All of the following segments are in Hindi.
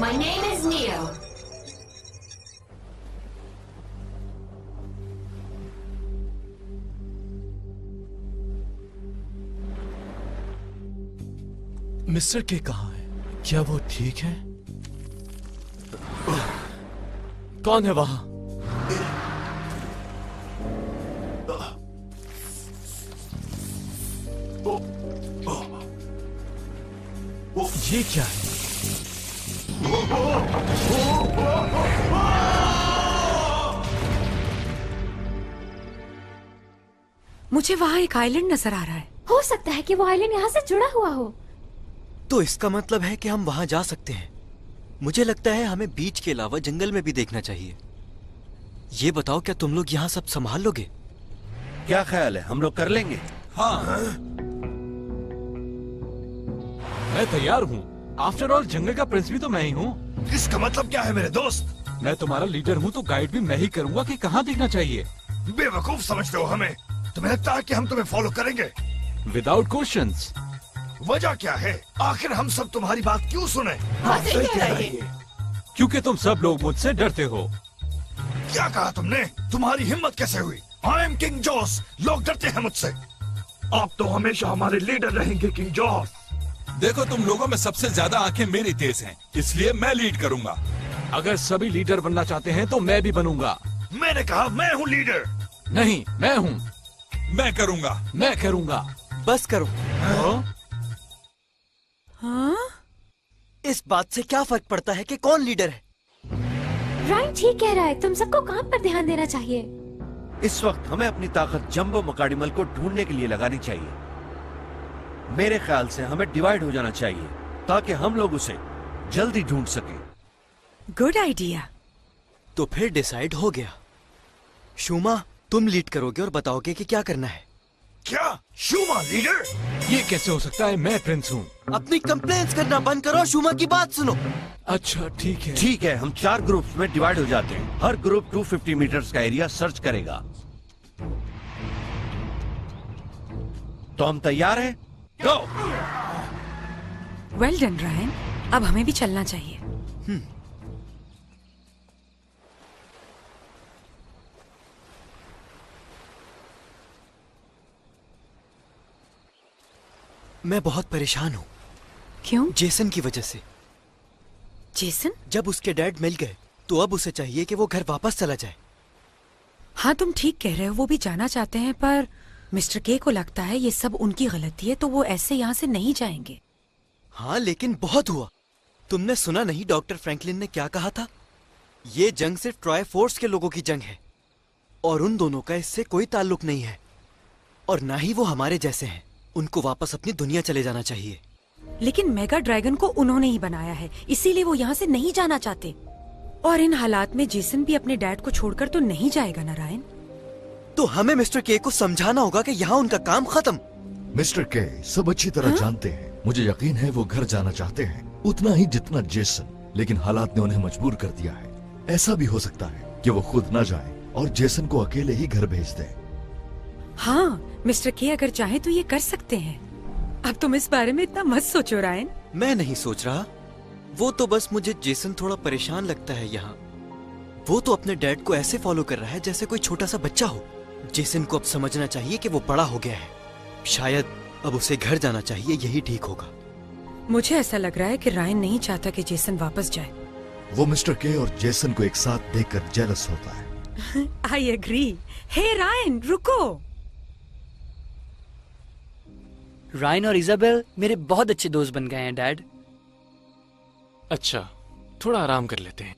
My name is Neo. Mister के कहाँ है? क्या वो ठीक है? कौन है वहां? ये क्या है? मुझे वहाँ एक आइलैंड नजर आ रहा है। हो सकता है कि वो आइलैंड यहाँ से जुड़ा हुआ हो। तो इसका मतलब है कि हम वहां जा सकते हैं। मुझे लगता है हमें बीच के अलावा जंगल में भी देखना चाहिए। ये बताओ, क्या तुम लोग यहाँ सब संभाल लोगे? क्या ख्याल है, हम लोग कर लेंगे? हाँ, मैं तैयार हूँ। आफ्टर ऑल जंगल का प्रिंस भी तो मैं ही हूँ। इसका मतलब क्या है मेरे दोस्त? मैं तुम्हारा लीडर हूँ तो गाइड भी मैं ही करूँगा कि कहाँ देखना चाहिए। बेवकूफ समझते हो हमें? तुम्हें लगता है कि हम तुम्हें फॉलो करेंगे? Without questions. वजह क्या है? आखिर हम सब तुम्हारी बात क्यों सुने? सही कह रही है। क्योंकि तुम सब लोग मुझसे डरते हो। क्या कहा तुमने? तुम्हारी हिम्मत कैसे हुई? I am king Joss. लोग डरते हैं मुझसे। आप तो हमेशा हमारे लीडर रहेंगे किंग जॉस। देखो, तुम लोगों में सबसे ज्यादा आंखें मेरी तेज हैं, इसलिए मैं लीड करूंगा। अगर सभी लीडर बनना चाहते हैं तो मैं भी बनूंगा। मैंने कहा मैं हूँ लीडर। नहीं, मैं हूँ। मैं करूंगा। मैं करूंगा। बस करो। हाँ? इस बात से क्या फर्क पड़ता है कि कौन लीडर है? रायन ठीक कह रहा है, तुम सबको काम पर ध्यान देना चाहिए। इस वक्त हमें अपनी ताकत जंबो मकाडिमल को ढूंढने के लिए लगानी चाहिए। मेरे ख्याल से हमें डिवाइड हो जाना चाहिए ताकि हम लोग उसे जल्दी ढूंढ सकें। Good idea. तो फिर डिसाइड हो गया। शूमा, तुम लीड करोगे और बताओगे कि क्या करना है। क्या? शूमा लीडर? ये कैसे हो सकता है? मैं प्रिंस हूँ। अपनी कंप्लेंट्स करना बंद करो, शूमा की बात सुनो। अच्छा, ठीक है। ठीक है, हम 4 ग्रुप्स में डिवाइड हो जाते हैं। हर ग्रुप 250 मीटर्स का एरिया सर्च करेगा। तो हम तैयार हैं? गो! वेल डन रायन, अब हमें भी चलना चाहिए। मैं बहुत परेशान हूँ। क्यों? जेसन की वजह से। जेसन? जब उसके डैड मिल गए तो अब उसे चाहिए कि वो घर वापस चला जाए। हाँ, तुम ठीक कह रहे हो, वो भी जाना चाहते हैं, पर मिस्टर के को लगता है ये सब उनकी गलती है, तो वो ऐसे यहाँ से नहीं जाएंगे। हाँ, लेकिन बहुत हुआ। तुमने सुना नहीं डॉक्टर फ्रैंकलिन ने क्या कहा था? ये जंग सिर्फ ट्राई फोर्स के लोगों की जंग है और उन दोनों का इससे कोई ताल्लुक नहीं है, और ना ही वो हमारे जैसे हैं। उनको वापस अपनी दुनिया चले जाना चाहिए। लेकिन मेगा ड्रैगन को उन्होंने ही बनाया है, इसीलिए वो यहाँ से नहीं जाना चाहते। और इन हालात में जेसन भी अपने डैड को छोड़कर तो नहीं जाएगा नारायण। तो हमें मिस्टर के को समझाना होगा कि यहाँ उनका काम खत्म। मिस्टर के सब अच्छी तरह जानते हैं। मुझे यकीन है वो घर जाना चाहते हैं, उतना ही जितना जेसन, लेकिन हालात ने उन्हें मजबूर कर दिया है। ऐसा भी हो सकता है कि वो खुद न जाए और जेसन को अकेले ही घर भेज दें। हाँ, मिस्टर के अगर चाहे तो ये कर सकते हैं। अब तुम इस बारे में इतना मत सोचो रायन। मैं नहीं सोच रहा। वो तो बस मुझे जेसन थोड़ा परेशान लगता है यहाँ। वो तो अपने डैड को ऐसे फॉलो कर रहा है जैसे कोई छोटा सा बच्चा हो। जेसन को अब समझना चाहिए कि वो बड़ा हो गया है। शायद अब उसे घर जाना चाहिए, यही ठीक होगा। मुझे ऐसा लग रहा है कि रायन नहीं चाहता कि जेसन वापस जाए। वो मिस्टर के और जेसन को एक साथ देखकर जेलस होता है। I agree. हे रायन, रुको। रायन और इजाबेल मेरे बहुत अच्छे दोस्त बन गए हैं डैड। अच्छा, थोड़ा आराम कर लेते हैं।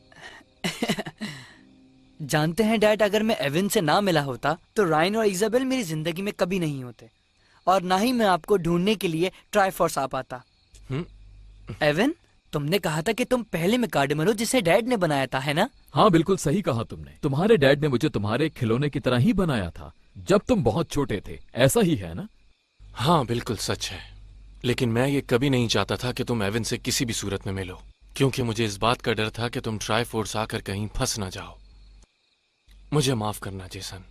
जानते हैं डैड, अगर मैं एवन से ना मिला होता तो रायन और इजाबेल मेरी जिंदगी में कभी नहीं होते, और ना ही मैं आपको ढूंढने के लिए ट्राईफोर्स आ पाता। एवन, तुमने कहा था कि तुम पहले मकाडिमल हो जिसे डैड ने बनाया था, है ना? हाँ, बिल्कुल सही कहा तुमने। तुम्हारे डैड ने मुझे तुम्हारे खिलौने की तरह ही बनाया था जब तुम बहुत छोटे थे, ऐसा ही है ना? हाँ, बिल्कुल सच है। लेकिन मैं ये कभी नहीं चाहता था कि तुम एवन से किसी भी सूरत में मिलो, क्योंकि मुझे इस बात का डर था कि तुम ट्राईफोर्स आकर कहीं फंस ना जाओ। मुझे माफ करना जेसन।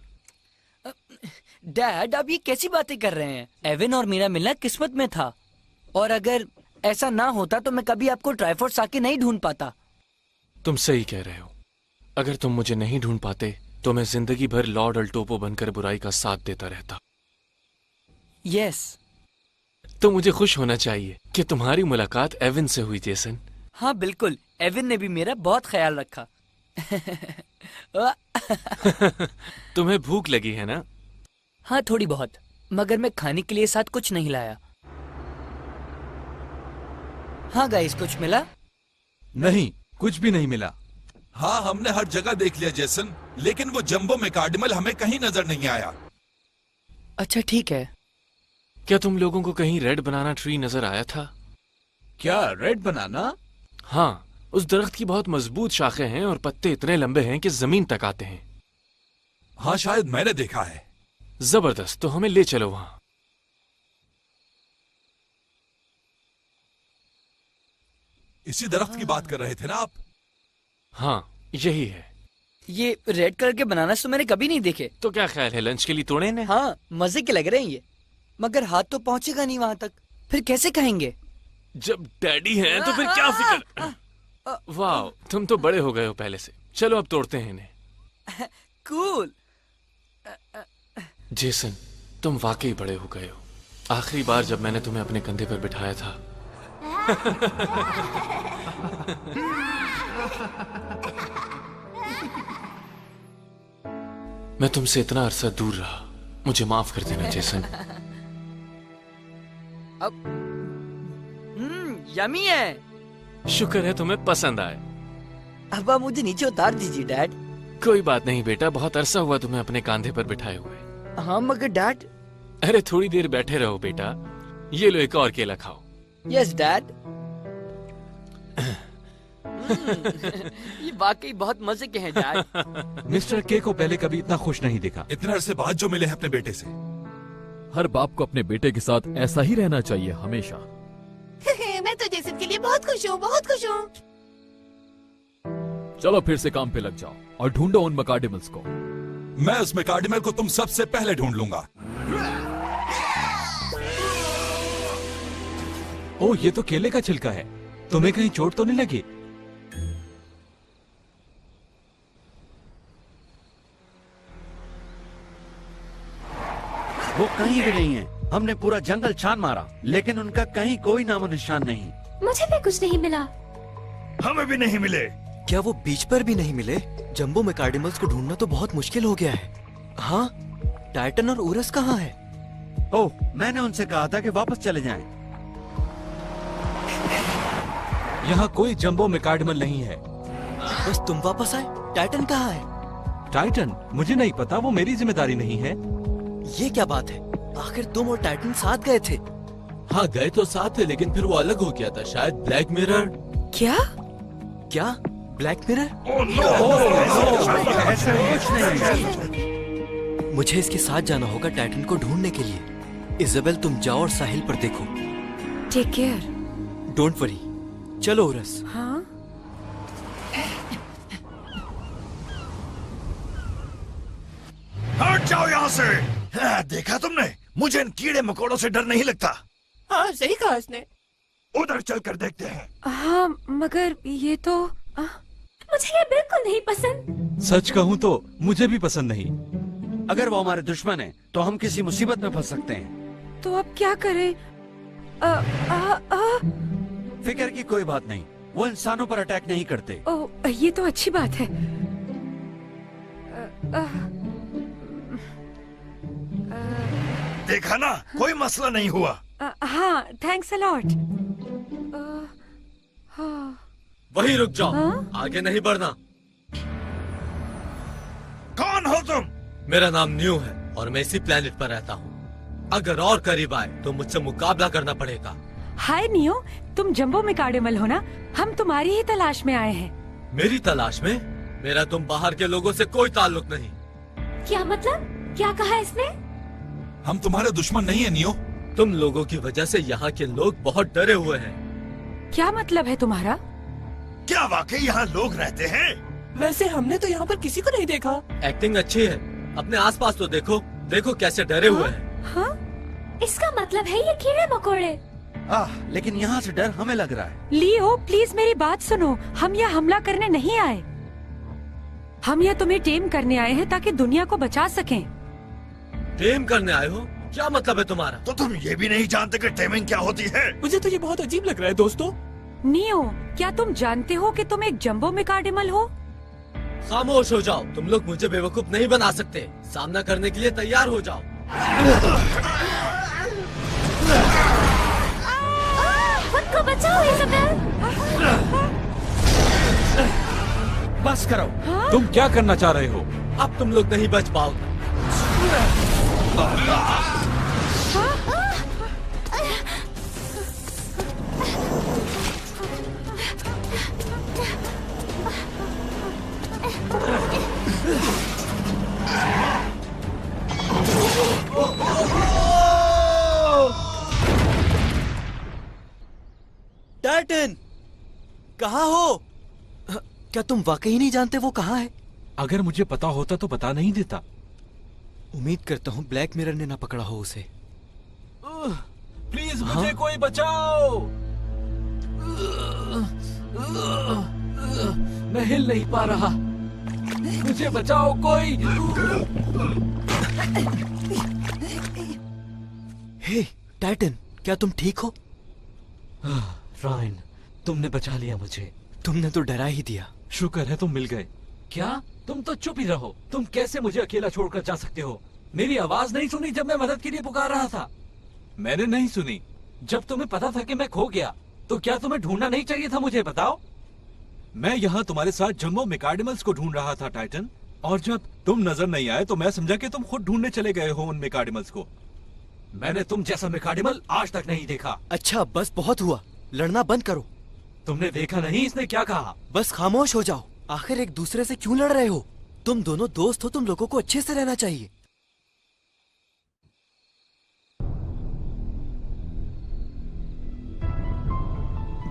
डैड, आप ये कैसी बातें कर रहे हैं? एवन और मेरा मिलना किस्मत में था, और अगर ऐसा ना होता तो मैं कभी आपको ट्राईफोर्स आके नहीं ढूंढ पाता। तुम सही कह रहे हो। अगर तुम मुझे नहीं ढूंढ पाते तो मैं जिंदगी भर लॉर्ड अल्टोपो बनकर बुराई का साथ देता रहता। यस। तो मुझे खुश होना चाहिए कि तुम्हारी मुलाकात एविन से हुई जेसन। हाँ बिल्कुल, एविन ने भी मेरा बहुत ख्याल रखा। तुम्हें भूख लगी है ना? हाँ थोड़ी बहुत, मगर मैं खाने के लिए साथ कुछ नहीं लाया। हाँ गाइस, कुछ मिला? नहीं, कुछ भी नहीं मिला। हाँ, हमने हर जगह देख लिया जेसन, लेकिन वो जंबो मैकार्डिमल हमें कहीं नजर नहीं आया। अच्छा ठीक है। क्या तुम लोगों को कहीं रेड बनाना ट्री नजर आया था? क्या रेड बनाना? हाँ, उस दरख्त की बहुत मजबूत शाखें हैं और पत्ते इतने लंबे हैं कि जमीन तक आते हैं। हाँ, शायद मैंने देखा है। जबरदस्त, तो हमें ले चलो वहां। इसी दरख्त की बात कर रहे थे ना आप? हाँ, यही है। ये रेड कलर के बनाना तो मैंने कभी नहीं देखे। तो क्या ख्याल है, लंच के लिए तोड़े ने? हाँ, मजे के लग रहे हैं ये, मगर हाथ तो पहुंचेगा नहीं वहां तक, फिर कैसे खाएंगे? जब डैडी हैं तो फिर क्या फिक्र। वाह, तुम तो बड़े हो गए हो पहले से। चलो अब तोड़ते हैं इन्हें। कूल। जेसन, तुम वाकई बड़े हो गए हो। आखिरी बार जब मैंने तुम्हें अपने कंधे पर बिठाया था मैं तुमसे इतना अरसा दूर रहा। मुझे माफ कर देना जेसन। अब यमी है। शुक्र है तुम्हें पसंद आए। अब आप मुझे नीचे उतार दीजिए डैड। कोई बात नहीं बेटा, बहुत अरसा हुआ तुम्हें अपने कंधे पर बिठाए हुए। हाँ मगर डैड। अरे थोड़ी देर बैठे रहो बेटा। ये लो एक और केला खाओ। Yes dad. ये वाकई बहुत मजे के हैं डैड। मिस्टर के को पहले कभी इतना खुश नहीं देखा। इतने अरसे बाद जो मिले हैं अपने बेटे से। हर बाप को अपने बेटे के साथ ऐसा ही रहना चाहिए हमेशा। मैं तो जेसन के लिए बहुत खुश हूँ, बहुत खुश हूँ। चलो फिर से काम पे लग जाओ और ढूंढो उन मैकार्डिमल्स को। मैं उस मैकार्डिमल को तुम सबसे पहले ढूंढ लूंगा। ओह, ये तो केले का छिलका है। तुम्हें कहीं चोट तो नहीं लगी? वो कहीं भी नहीं है। हमने पूरा जंगल छान मारा, लेकिन उनका कहीं कोई नामो निशान नहीं। मुझे भी कुछ नहीं मिला। हमें भी नहीं मिले। क्या वो बीच पर भी नहीं मिले? जंबो मैकार्डिमल्स को ढूंढना तो बहुत मुश्किल हो गया है। हाँ, टाइटन और उरस कहाँ है? ओह, मैंने उनसे कहा था कि वापस चले जाएं। यहाँ कोई जंबो मैकार्डिमल नहीं है। बस तुम वापस आए। टाइटन कहाँ है? टाइटन? मुझे नहीं पता, वो मेरी जिम्मेदारी नहीं है। ये क्या बात है? आखिर तुम और टाइटन साथ गए थे। हाँ, गए तो साथ थे, लेकिन फिर वो अलग हो गया था। शायद ब्लैक मिरर। क्या? क्या ब्लैक मिरर? ऐसा कुछ नहीं। मुझे इसके साथ जाना होगा टाइटन को ढूंढने के लिए। इजाबेल, तुम जाओ और साहिल पर देखो। Take care. Don't worry. चलो उरस। हाँ। हट जाओ यहाँ से। हाँ, देखा तुमने? मुझे इन कीड़े मकोड़ों से डर नहीं लगता। हाँ सही कहा उसने। उधर चलकर देखते हैं। हाँ मगर ये तो मुझे ये बिल्कुल नहीं पसंद। सच कहूँ तो मुझे भी पसंद नहीं। अगर वो हमारे दुश्मन है तो हम किसी मुसीबत में फंस सकते हैं। तो अब क्या करें? फिक्र की कोई बात नहीं, वो इंसानों पर अटैक नहीं करते। ओह, ये तो अच्छी बात है। देखा ना, कोई मसला नहीं हुआ। हाँ, थैंक्स अ लॉट। वहीं रुक जाओ। हाँ? आगे नहीं बढ़ना। कौन हो तुम? मेरा नाम न्यू है और मैं इसी प्लेनेट पर रहता हूँ। अगर और करीब आए तो मुझसे मुकाबला करना पड़ेगा। हाय नियो, तुम जंबो मैकार्डिमल हो ना? हम तुम्हारी ही तलाश में आए हैं। मेरी तलाश में? मेरा तुम बाहर के लोगों से कोई ताल्लुक नहीं। क्या मतलब? क्या कहा इसने? हम तुम्हारे दुश्मन नहीं है नियो। तुम लोगों की वजह से यहाँ के लोग बहुत डरे हुए हैं। क्या मतलब है तुम्हारा? क्या वाकई यहाँ लोग रहते हैं? वैसे हमने तो यहाँ पर किसी को नहीं देखा। एक्टिंग अच्छी है, अपने आसपास तो देखो। देखो कैसे डरे हुए हैं। हाँ? इसका मतलब है ये कीड़े मकोड़े। लेकिन यहाँ से डर हमें लग रहा है। लियो प्लीज मेरी बात सुनो, हम यहाँ हमला करने नहीं आए। हम यहाँ तुम्हें टेम करने आए हैं ताकि दुनिया को बचा सकें। टेम करने आए हो? क्या मतलब है तुम्हारा? तो तुम ये भी नहीं जानते कि टेमिंग क्या होती है? मुझे तो ये बहुत अजीब लग रहा है दोस्तों। नियो, क्या तुम जानते हो कि तुम एक जंबो मेकार्डिमल हो? खामोश हो जाओ, तुम लोग मुझे बेवकूफ नहीं बना सकते। सामना करने के लिए तैयार हो जाओ। खुद को बचाओ इज़ाबेल। बस करो। तुम क्या करना चाह रहे हो? अब तुम लोग नहीं बच पाओगे। टाइटन, कहाँ हो? क्या तुम वाकई नहीं जानते वो कहाँ है? अगर मुझे पता होता तो बता नहीं देता। उम्मीद करता हूँ ब्लैक मिरर ने ना पकड़ा हो उसे। प्लीज मुझे कोई बचाओ। मैं हिल नहीं पा रहा, मुझे बचाओ कोई। हे टाइटन, क्या तुम ठीक हो? रायन, तुमने बचा लिया मुझे। तुमने तो डरा ही दिया। शुक्र है तुम मिल गए। क्या? तुम तो चुप ही रहो। तुम कैसे मुझे अकेला छोड़कर जा सकते हो? मेरी आवाज नहीं सुनी जब मैं मदद के लिए पुकार रहा था? मैंने नहीं सुनी। जब तुम्हें पता था कि मैं खो गया तो क्या तुम्हें ढूंढना नहीं चाहिए था? मुझे बताओ। मैं यहाँ तुम्हारे साथ जंबो मेकार्डिमल्स को ढूंढ रहा था टाइटन, और जब तुम नजर नहीं आए तो मैं समझा कि तुम खुद ढूंढने चले गए हो उन मेकार्डिमल्स को। मैंने तुम जैसा मेकार्डिमल आज तक नहीं देखा। अच्छा बस बहुत हुआ, लड़ना बंद करो। तुमने देखा नहीं इसने क्या कहा? बस खामोश हो जाओ। आखिर एक दूसरे से क्यों लड़ रहे हो? तुम दोनों दोस्त हो, तुम लोगों को अच्छे से रहना चाहिए।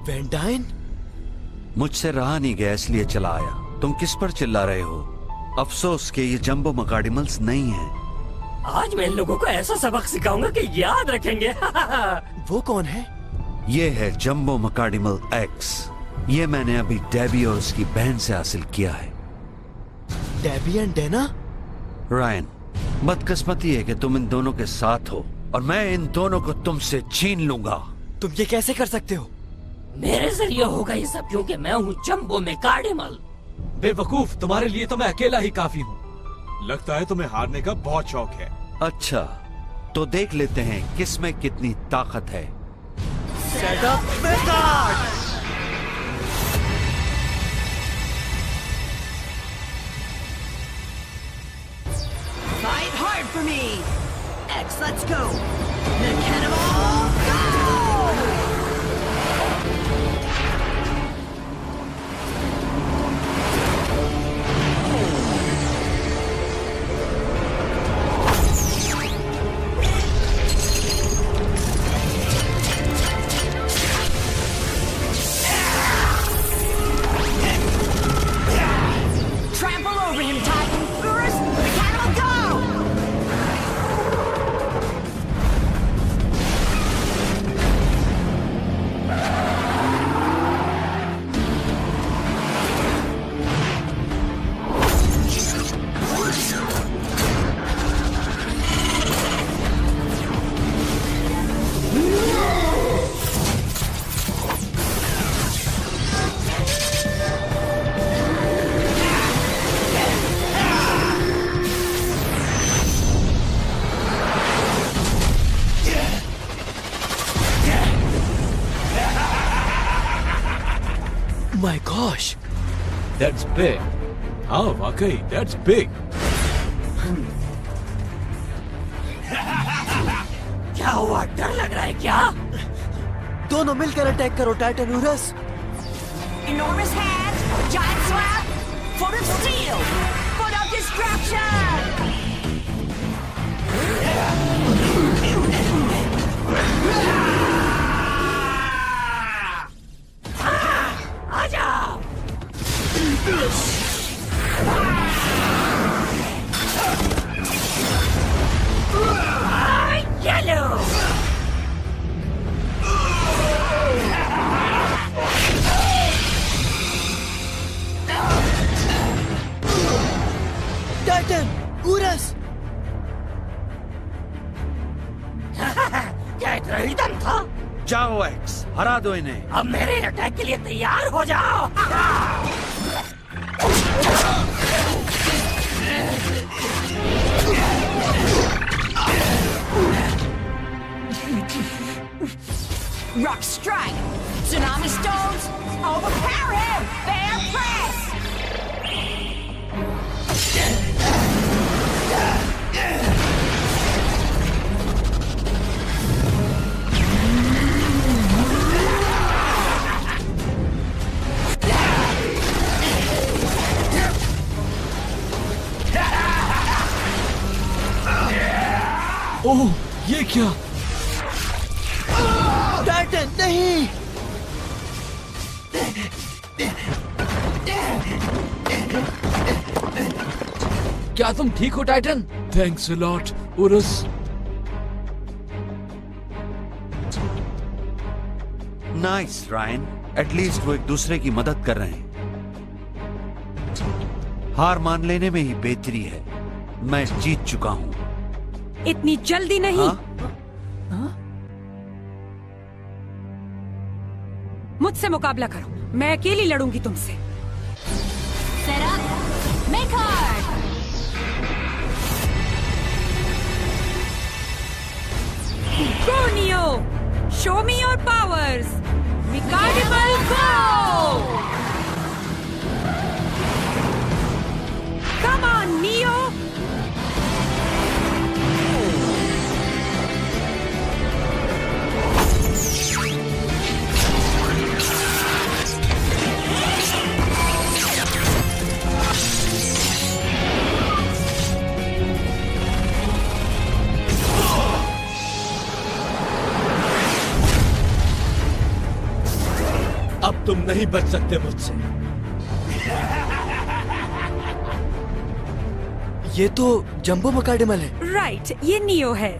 वैन डाइन, मुझसे रहा नहीं गया इसलिए चला आया। तुम किस पर चिल्ला रहे हो? अफसोस कि ये जंबो मेकार्डिमल्स नहीं हैं। आज मैं इन लोगों को ऐसा सबक सिखाऊंगा कि याद रखेंगे। वो कौन है? ये है जंबो मेकार्डिमल एक्स। ये मैंने अभी डेबी और उसकी बहन से हासिल किया है। Debbie and Dana? रायन, बदकिस्मती है कि तुम इन दोनों के साथ हो और मैं इन दोनों को तुमसे छीन लूंगा। तुम ये कैसे कर सकते हो? मेरे जरिए होगा ये सब क्योंकि मैं हूँ जंबो मेकार्डिमल। बेवकूफ, तुम्हारे लिए तो मैं अकेला ही काफी हूँ। लगता है तुम्हें हारने का बहुत शौक है। अच्छा, तो देख लेते हैं किसमें कितनी ताकत है। Set up method. Fight hard for me. X, let's go. The cannonball, go! Trample over him, Titan. First, the cannonball, go! My gosh, That's big. हाँ वाकई, that's big. क्या हुआ? डर लग रहा है क्या? दोनों मिलकर अटैक करो Titan euros. Enormous hands, giant slap, foot of steel, foot of destruction! आजा! Yellow! हरा दो इन्हें। अब मेरे अटैक के लिए तैयार हो जाओ। Rock strike! Tsunami stones! Overpower him! Fair press! ओह, ये क्या? टाइटन नहीं! क्या तुम ठीक हो Titan? Thanks a lot Urs. Nice Ryan, at least वो एक दूसरे की मदद कर रहे हैं। हार मान लेने में ही बेहतरी है। मैं जीत चुका हूं। इतनी जल्दी नहीं। मुझसे मुकाबला करो, मैं अकेली लड़ूंगी तुमसे। Set up. Make hard. Go Neo! Show me your powers. Mikadimal go! Come on Neo! अब तुम नहीं बच सकते मुझसे। ये तो जंबो मकाडिमल है। राइट, ये नियो है।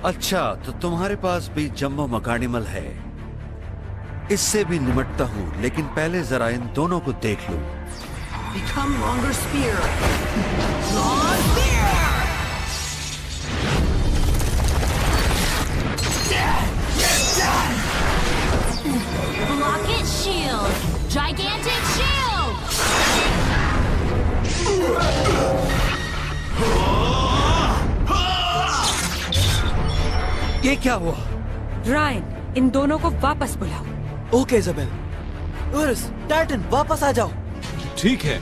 अच्छा, तो तुम्हारे पास भी जंबो मकाडिमल है। इससे भी निमटता हूँ, लेकिन पहले जरा इन दोनों को देख लो। Become longer spear! Long spear! Rocket shield. Gigantic shield. ये क्या हुआ? रायन, इन दोनों को वापस बुलाओ। Okay Isabel. उरुस, टाइटन वापस आ जाओ। ठीक है।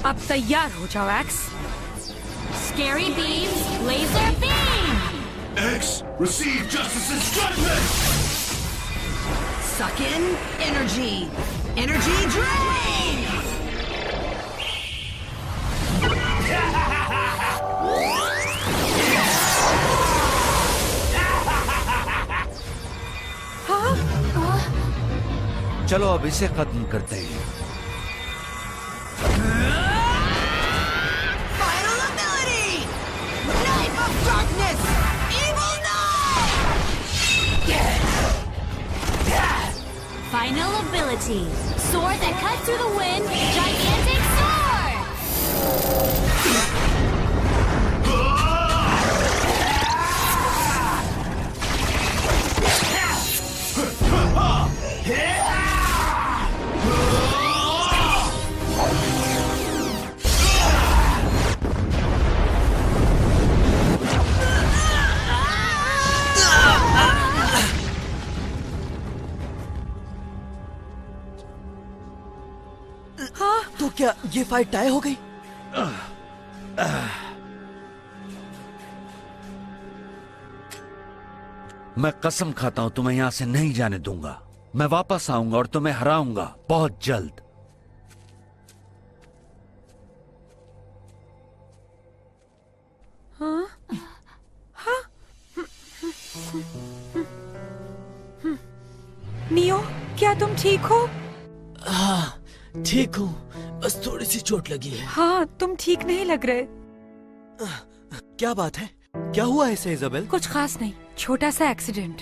अब तैयार हो जाओ x. Scary beams. Laser beam. X, receive justice's judgment! Suck in energy! Energy drain! चलो अब इसे खत्म करते हैं। Final ability! Knife of Darkness! Evil Knife! Final ability. Sword that cuts through the wind. Gigantic sword. तो क्या ये फाइट टाई हो गई? मैं कसम खाता हूं तुम्हें यहां से नहीं जाने दूंगा। मैं वापस आऊंगा और तुम्हें हराऊंगा बहुत जल्द। हाँ? हाँ? नियो, क्या तुम ठीक हो? हाँ, ठीक हूँ, बस थोड़ी सी चोट लगी है। हाँ, तुम ठीक नहीं लग रहे। क्या बात है? क्या हुआ इसे इजाबेल? कुछ खास नहीं, छोटा सा एक्सीडेंट।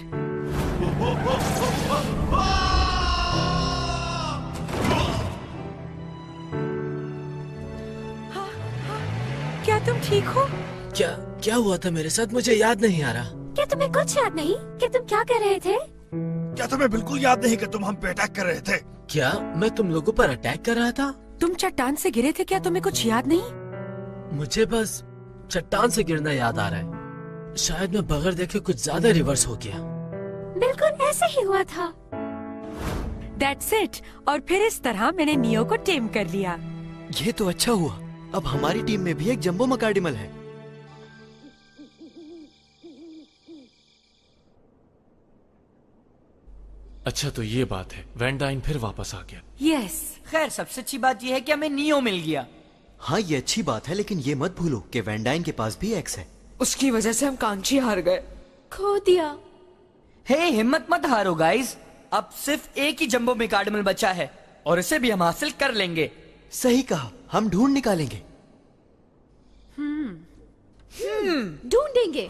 तुम ठीक हो? क्या क्या हुआ था मेरे साथ? मुझे याद नहीं आ रहा। क्या तुम्हें कुछ याद नहीं कि तुम क्या कर रहे थे? क्या तुम्हें बिल्कुल याद नहीं कि तुम हम पे अटैक कर रहे थे? क्या मैं तुम लोगों पर अटैक कर रहा था? तुम चट्टान से गिरे थे, क्या तुम्हें कुछ याद नहीं? मुझे बस चट्टान से गिरना याद आ रहा है। शायद मैं बगैर देखे कुछ ज्यादा रिवर्स हो गया। बिल्कुल ऐसे ही हुआ था। That's it। और फिर इस तरह मैंने नियो को टेम कर लिया। ये तो अच्छा हुआ। अब हमारी टीम में भी एक जंबो मकार्डिमल है। अच्छा तो ये बात है, वैन डाइन फिर वापस आ गया। यस। खैर सबसे अच्छी बात यह है कि हमें नियो मिल गया। हाँ ये अच्छी बात है, लेकिन ये मत भूलो कि वैन डाइन के पास भी एक्स है। उसकी वजह से हम कांची हार गए। खो दिया। हे हिम्मत मत हारो गाइस, अब सिर्फ एक ही जंबो मेकार्डिमल बचा है और इसे भी हम हासिल कर लेंगे। सही कहा, हम ढूंढ निकालेंगे। ढूंढेंगे।